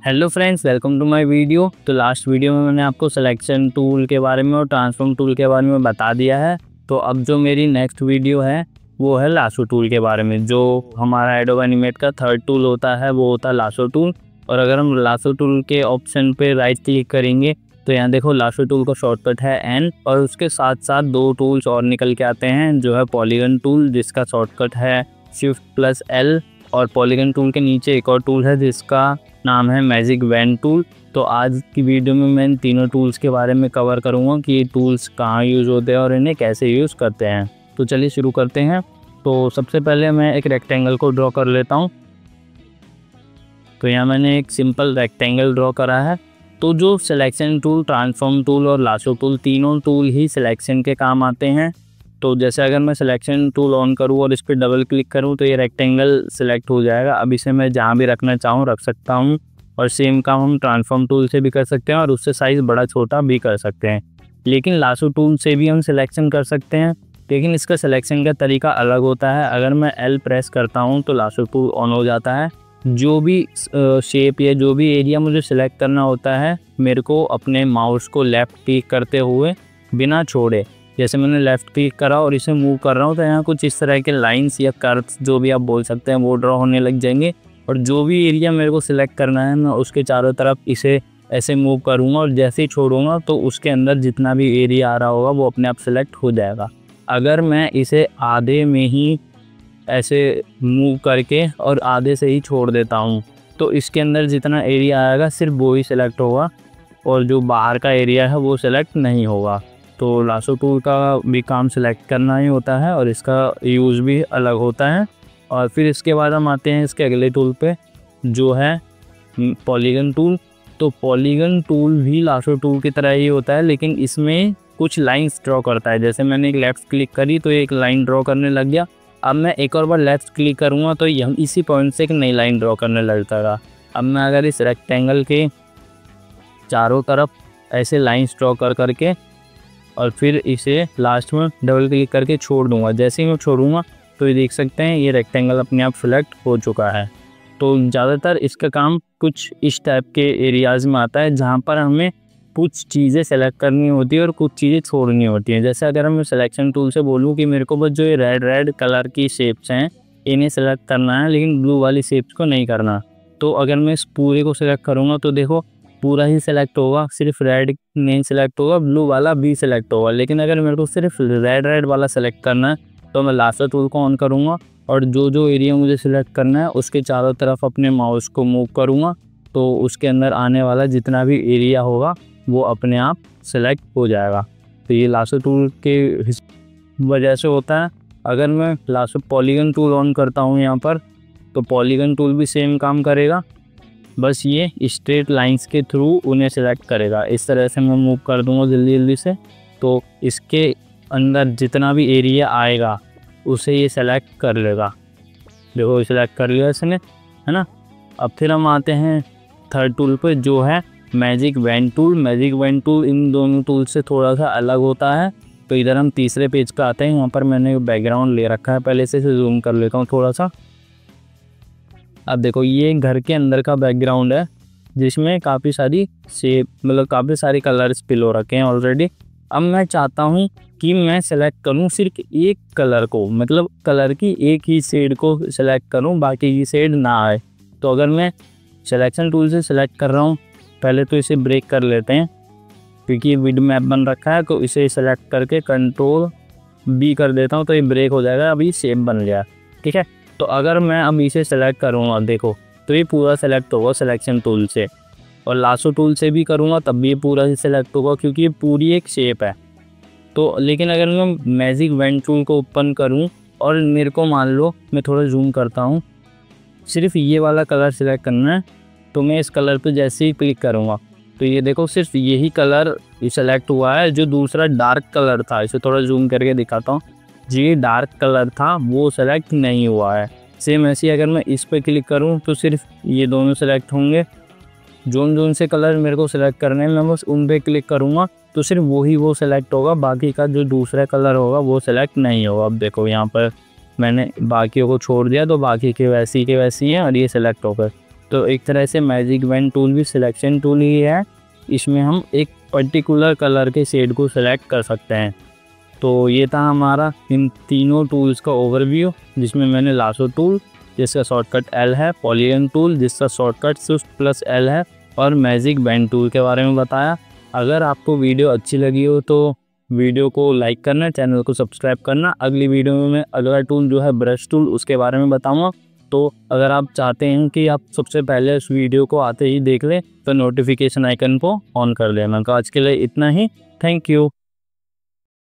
Hello friends, welcome to my video. तो last video में मैंने आपको सिलेक्शन टूल के बारे में और ट्रांसफॉर्म टूल के बारे में बता दिया है। तो अब जो मेरी नेक्स्ट वीडियो है वो है लासो टूल के बारे में। जो हमारा एडोब एनिमेट का थर्ड टूल होता है वो होता है लासो टूल। और अगर हम लासो टूल के ऑप्शन पे राइट क्लिक करेंगे तो यहाँ देखो लासो टूल का शॉर्टकट है एन, और उसके साथ साथ दो टूल्स और निकल के आते हैं जो है पॉलीगन टूल जिसका शॉर्टकट है Shift+L, और पॉलीगन टूल के नीचे एक और टूल है जिसका नाम है मैजिक वैन टूल। तो आज की वीडियो में मैं इन तीनों टूल्स के बारे में कवर करूंगा कि ये टूल्स कहाँ यूज़ होते हैं और इन्हें कैसे यूज़ करते हैं। तो चलिए शुरू करते हैं। तो सबसे पहले मैं एक रेक्टेंगल को ड्रॉ कर लेता हूँ। तो यहाँ मैंने एक सिंपल रेक्टेंगल ड्रॉ करा है। तो जो सिलेक्शन टूल, ट्रांसफॉर्म टूल और लासो टूल, तीनों टूल ही सिलेक्शन के काम आते हैं। तो जैसे अगर मैं सिलेक्शन टूल ऑन करूँ और इस पर डबल क्लिक करूँ तो ये रेक्टेंगल सिलेक्ट हो जाएगा। अब इसे मैं जहाँ भी रखना चाहूँ रख सकता हूँ, और सेम काम हम ट्रांसफॉर्म टूल से भी कर सकते हैं और उससे साइज़ बड़ा छोटा भी कर सकते हैं। लेकिन लासो टूल से भी हम सिलेक्शन कर सकते हैं, लेकिन इसका सिलेक्शन का तरीका अलग होता है। अगर मैं L प्रेस करता हूँ तो लासो टूल ऑन हो जाता है। जो भी शेप या जो भी एरिया मुझे सिलेक्ट करना होता है, मेरे को अपने माउस को लेफ़्ट क्लिक करते हुए बिना छोड़े, जैसे मैंने लेफ़्ट क्लिक करा और इसे मूव कर रहा हूँ तो यहाँ कुछ इस तरह के लाइंस या कर्व्स जो भी आप बोल सकते हैं वो ड्रॉ होने लग जाएंगे। और जो भी एरिया मेरे को सिलेक्ट करना है मैं उसके चारों तरफ इसे ऐसे मूव करूँगा, और जैसे ही छोड़ूंगा तो उसके अंदर जितना भी एरिया आ रहा होगा वो अपने आप सिलेक्ट हो जाएगा। अगर मैं इसे आधे में ही ऐसे मूव करके और आधे से ही छोड़ देता हूँ तो इसके अंदर जितना एरिया आएगा सिर्फ वो ही सिलेक्ट होगा, और जो बाहर का एरिया है वो सिलेक्ट नहीं होगा। तो लासो टूल का भी काम सिलेक्ट करना ही होता है और इसका यूज़ भी अलग होता है। और फिर इसके बाद हम आते हैं इसके अगले टूल पे जो है पॉलीगन टूल। तो पॉलीगन टूल भी लासो टूल की तरह ही होता है, लेकिन इसमें कुछ लाइंस ड्रॉ करता है। जैसे मैंने एक लेफ़्ट क्लिक करी तो एक लाइन ड्रॉ करने लग गया। अब मैं एक और बार लेफ़्ट क्लिक करूँगा तो हम इसी पॉइंट से एक नई लाइन ड्रॉ करने लग जाएगा। अब मैं अगर इस रेक्टेंगल के चारों तरफ ऐसे लाइंस ड्रॉ करके और फिर इसे लास्ट में डबल क्लिक करके छोड़ दूंगा, जैसे ही मैं छोड़ूंगा तो ये देख सकते हैं ये रेक्टेंगल अपने आप सिलेक्ट हो चुका है। तो ज़्यादातर इसका काम कुछ इस टाइप के एरियाज़ में आता है जहाँ पर हमें कुछ चीज़ें सेलेक्ट करनी होती है और कुछ चीज़ें छोड़नी होती हैं। जैसे अगर मैं सिलेक्शन टूल से बोलूँ कि मेरे को बस जो ये रेड कलर की शेप्स हैं इन्हें सेलेक्ट करना है, लेकिन ब्लू वाली शेप्स को नहीं करना, तो अगर मैं इस पूरे को सिलेक्ट करूँगा तो देखो पूरा ही सिलेक्ट होगा, सिर्फ रेड नहीं सिलेक्ट होगा, ब्लू वाला भी सिलेक्ट होगा। लेकिन अगर मेरे को सिर्फ रेड वाला सेलेक्ट करना है तो मैं लासो टूल को ऑन करूँगा और जो एरिया मुझे सिलेक्ट करना है उसके चारों तरफ अपने माउस को मूव करूँगा तो उसके अंदर आने वाला जितना भी एरिया होगा वो अपने आप सिलेक्ट हो जाएगा। तो ये लासो टूल के वजह से होता है। अगर मैं लासो पॉलीगन टूल ऑन करता हूँ यहाँ पर तो पॉलीगन टूल भी सेम काम करेगा, बस ये स्ट्रेट लाइंस के थ्रू उन्हें सेलेक्ट करेगा। इस तरह से मैं मूव कर दूंगा जल्दी से, तो इसके अंदर जितना भी एरिया आएगा उसे ये सेलेक्ट कर लेगा। देखो सेलेक्ट कर लिया इसने, है ना। अब फिर हम आते हैं थर्ड टूल पे जो है magic wand tool. Magic wand tool इन दोनों टूल से थोड़ा सा अलग होता है। तो इधर हम तीसरे पेज पे आते हैं। यहाँ पर मैंने बैकग्राउंड ले रखा है पहले से, इसे जूम कर लेता हूँ थोड़ा सा। अब देखो ये घर के अंदर का बैकग्राउंड है जिसमें काफ़ी सारी शेप, मतलब काफ़ी सारे कलर्स पिलो रखे हैं ऑलरेडी। अब मैं चाहता हूँ कि मैं सेलेक्ट करूँ सिर्फ एक कलर को, मतलब कलर की एक ही शेड को सेलेक्ट करूँ, बाकी की शेड ना आए। तो अगर मैं सिलेक्शन टूल से सेलेक्ट कर रहा हूँ, पहले तो इसे ब्रेक कर लेते हैं क्योंकि विड मैप बन रखा है। तो इसे सेलेक्ट करके Ctrl+B कर देता हूँ तो ये ब्रेक हो जाएगा। अभी शेप बन गया, ठीक है। तो अगर मैं अब इसे सेलेक्ट करूँगा देखो तो ये पूरा सेलेक्ट होगा सिलेक्शन टूल से, और लासो टूल से भी करूँगा तब भी ये पूरा ही सेलेक्ट होगा क्योंकि ये पूरी एक शेप है। तो लेकिन अगर मैं मैजिक वैन टूल को ओपन करूँ और मेरे को मान लो मैं थोड़ा जूम करता हूँ, सिर्फ ये वाला कलर सेलेक्ट करना है, तो मैं इस कलर पे जैसे ही क्लिक करूँगा तो ये देखो सिर्फ यही कलर सेलेक्ट हुआ है। जो दूसरा डार्क कलर था, इसे थोड़ा जूम करके दिखाता हूँ, जी डार्क कलर था वो सेलेक्ट नहीं हुआ है। सेम ऐसे ही अगर मैं इस पर क्लिक करूं तो सिर्फ ये दोनों सेलेक्ट होंगे। जोन से कलर मेरे को सेलेक्ट करने हैं मैं बस उन पे क्लिक करूंगा तो सिर्फ वो सेलेक्ट होगा, बाकी का जो दूसरा कलर होगा वो सेलेक्ट नहीं होगा। अब देखो यहाँ पर मैंने बाकियों को छोड़ दिया तो बाकी के वैसी हैं और ये सेलेक्ट हो गए। तो एक तरह से मैजिक बैंड टूल भी सिलेक्शन टूल ही है। इसमें हम एक पर्टिकुलर कलर के शेड को सिलेक्ट कर सकते हैं। तो ये था हमारा इन तीनों टूल्स का ओवरव्यू, जिसमें मैंने लासो टूल जिसका शॉर्टकट एल है, पॉलीगन टूल जिसका शॉर्टकट Shift+L है और मैजिक बैंड टूल के बारे में बताया। अगर आपको वीडियो अच्छी लगी हो तो वीडियो को लाइक करना, चैनल को सब्सक्राइब करना। अगली वीडियो में मैं अगला टूल जो है ब्रश टूल, उसके बारे में बताऊंगा। तो अगर आप चाहते हैं कि आप सबसे पहले उस वीडियो को आते ही देख लें तो नोटिफिकेशन आइकन को ऑन कर लेना। तो आज के लिए इतना ही। Thank you.